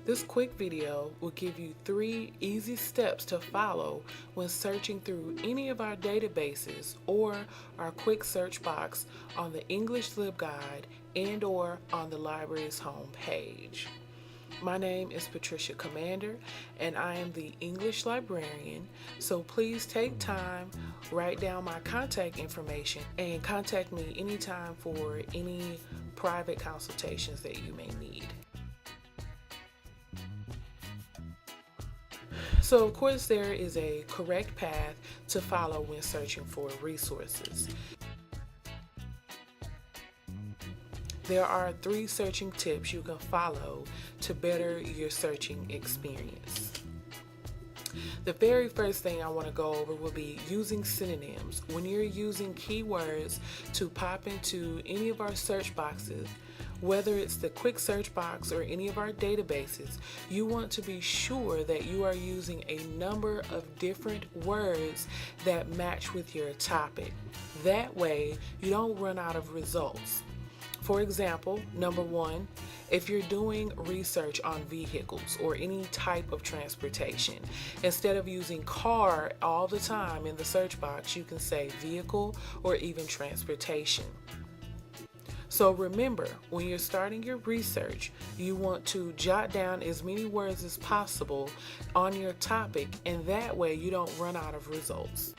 This quick video will give you 3 easy steps to follow when searching through any of our databases or our quick search box on the English LibGuide and or on the library's home page. My name is Patricia Commander and I am the English librarian, so please take time, write down my contact information, and contact me anytime for any private consultations that you may need. So of course there is a correct path to follow when searching for resources. There are 3 searching tips you can follow to better your searching experience. The very first thing I want to go over will be using synonyms. When you're using keywords to pop into any of our search boxes, whether it's the quick search box or any of our databases, you want to be sure that you are using a number of different words that match with your topic. That way, you don't run out of results. For example, number 1, if you're doing research on vehicles or any type of transportation, instead of using car all the time in the search box, you can say vehicle or even transportation. So remember, when you're starting your research, you want to jot down as many words as possible on your topic, and that way you don't run out of results.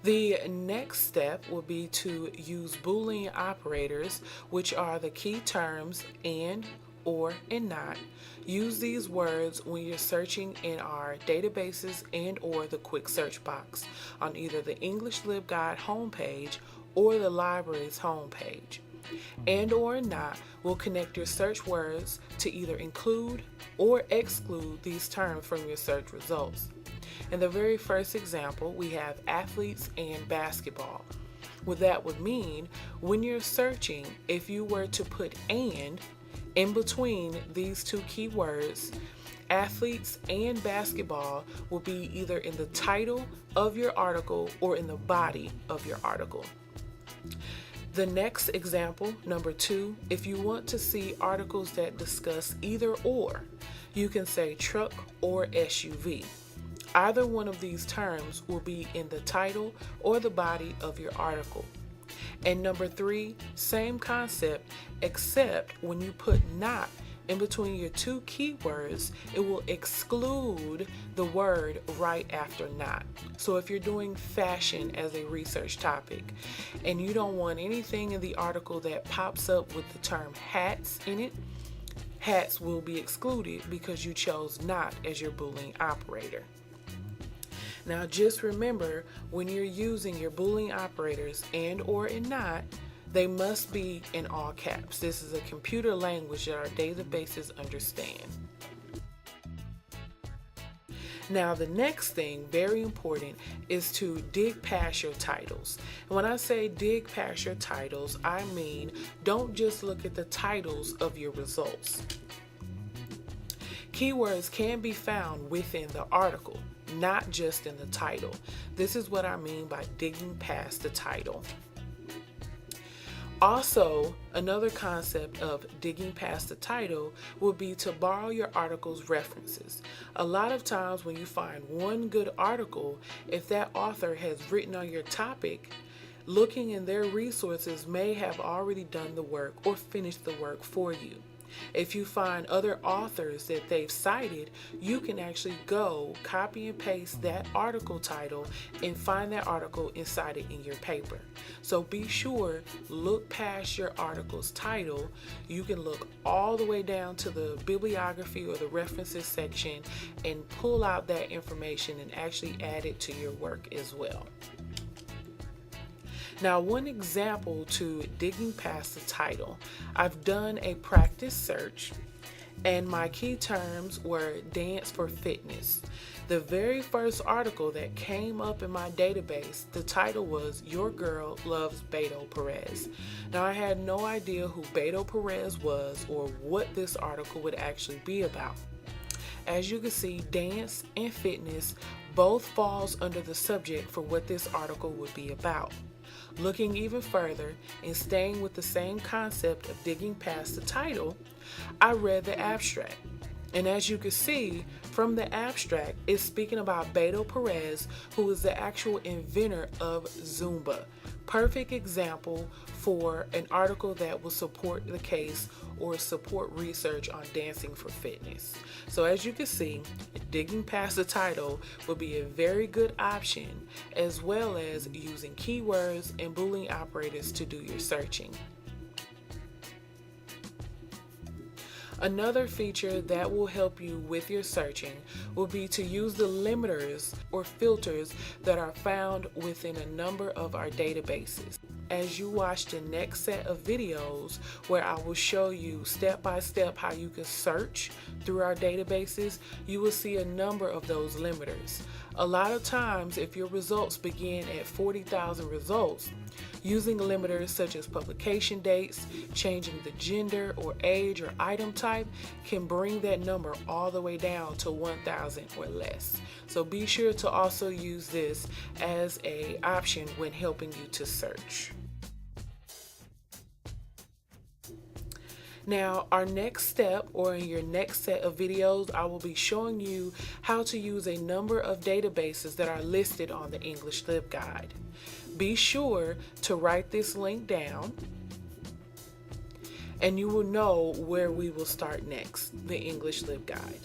The next step will be to use Boolean operators, which are the key terms and, or, and not. Use these words when you're searching in our databases and or the quick search box on either the English LibGuide homepage or the library's homepage. And or not will connect your search words to either include or exclude these terms from your search results. In the very first example, we have athletes and basketball. What that would mean, when you're searching, if you were to put and in between these 2 keywords, athletes and basketball will be either in the title of your article or in the body of your article. The next example, number 2, if you want to see articles that discuss either or, you can say truck or SUV. Either one of these terms will be in the title or the body of your article. And number 3, same concept, except when you put not in between your 2 keywords, it will exclude the word right after not. So if you're doing fashion as a research topic and you don't want anything in the article that pops up with the term hats in it, hats will be excluded because you chose not as your Boolean operator. Now just remember, when you're using your Boolean operators and or and not, they must be in all caps. This is a computer language that our databases understand. Now the next thing, very important, is to dig past your titles. And when I say dig past your titles, I mean don't just look at the titles of your results. Keywords can be found within the article, not just in the title. This is what I mean by digging past the title. Also, another concept of digging past the title would be to borrow your article's references. A lot of times when you find one good article, if that author has written on your topic, looking in their resources may have already done the work or finished the work for you. If you find other authors that they've cited, you can actually go copy and paste that article title and find that article and cite it in your paper. So be sure, look past your article's title. You can look all the way down to the bibliography or the references section and pull out that information and actually add it to your work as well. Now, one example to digging past the title, I've done a practice search and my key terms were dance for fitness. The very first article that came up in my database, the title was Your Girl Loves Beto Perez. Now, I had no idea who Beto Perez was or what this article would actually be about. As you can see, dance and fitness both falls under the subject for what this article would be about. Looking even further and staying with the same concept of digging past the title, I read the abstract. And as you can see from the abstract, it's speaking about Beto Perez, who is the actual inventor of Zumba. Perfect example for an article that will support the case or support research on dancing for fitness. So as you can see, digging past the title would be a very good option, as well as using keywords and Boolean operators to do your searching. Another feature that will help you with your searching will be to use the limiters or filters that are found within a number of our databases. As you watch the next set of videos where I will show you step by step how you can search through our databases, you will see a number of those limiters. A lot of times, if your results begin at 40,000 results, using limiters such as publication dates, changing the gender or age or item type can bring that number all the way down to 1,000 or less. So be sure to also use this as an option when helping you to search. Now, our next step, or in your next set of videos, I will be showing you how to use a number of databases that are listed on the English LibGuide. Be sure to write this link down, and you will know where we will start next, the English LibGuide.